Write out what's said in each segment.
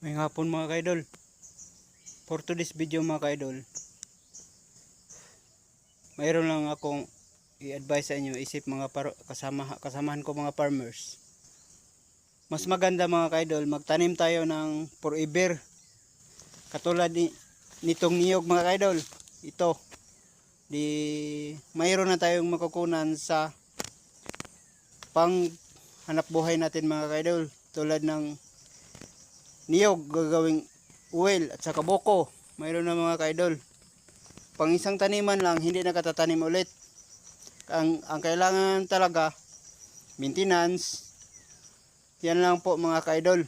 May hapon mga kaidol. For today's video mga kaidol, mayroon lang akong i-advise sa inyo, isip mga kasamahan ko mga farmers. Mas maganda mga kaidol, magtanim tayo ng forever. Katulad nitong niyog mga kaidol. Ito, mayroon na tayong makukunan sa pang hanap buhay natin mga kaidol. Tulad ng niyog, gagawing oil at saka buko. Mayroon na mga kaidol. Pang isang taniman lang, hindi na katatanim ulit. Ang kailangan talaga, maintenance. Yan lang po mga kaidol.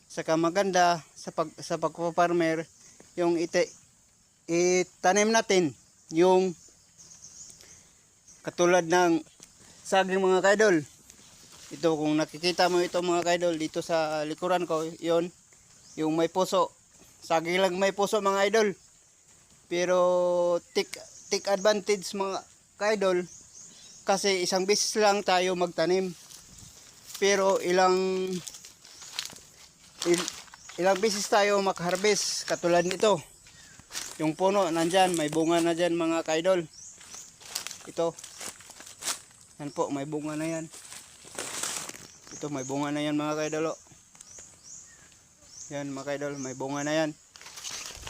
Saka maganda sa pagpaparmer, yung itanim natin yung katulad ng saging mga kaidol. Ito, kung nakikita mo ito mga kaidol, dito sa likuran ko, yon yung may puso. Saging lang may puso mga idol. Pero take advantage mga kaidol, kasi isang beses lang tayo magtanim. Pero ilang beses tayo makaharvest. Katulad nito, yung puno nandyan, may bunga na dyan mga kaidol. Ito, yan po, may bunga na yan. Ito, may bunga na yan mga kaidol. Yan mga kaidol, may bunga na yan.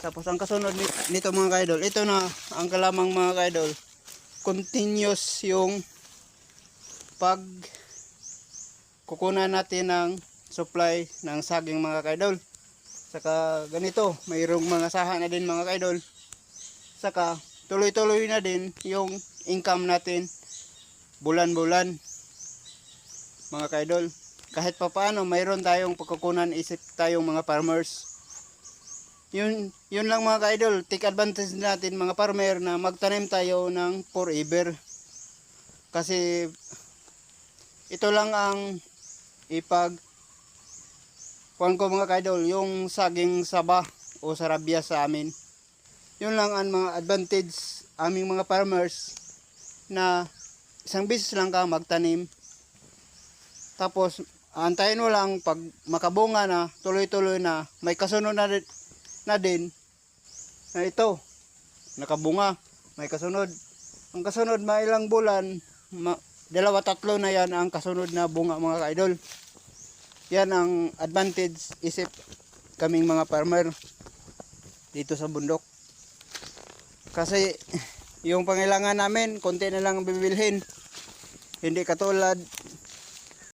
Tapos ang kasunod nito mga kaidol, ito na ang kalamang mga kaidol. Continuous yung pag kukunan natin ng supply ng saging mga kaidol. Saka ganito, mayroong mga saha na din mga kaidol. Saka tuloy-tuloy na din yung income natin bulan-bulan mga kaidol. Kahit pa paano, mayroon tayong pagkukunan, isip tayong mga farmers. Yun lang mga kaidol, take advantage natin mga farmer na magtanim tayo ng forever. Kasi ito lang ang kuwan ko mga kaidol, yung saging saba o sarabya sa amin. Yun lang ang mga advantage aming mga farmers, na isang beses lang ka magtanim. Tapos antayin mo lang pag makabunga na, tuloy-tuloy na, may kasunod na din na ito, nakabunga, may kasunod. Ang kasunod, mailang bulan, dalawa tatlo na yan ang kasunod na bunga mga kaidol. Yan ang advantage isip kaming mga farmer dito sa bundok. Kasi yung pangailangan namin, konti na lang bibilhin. Hindi katulad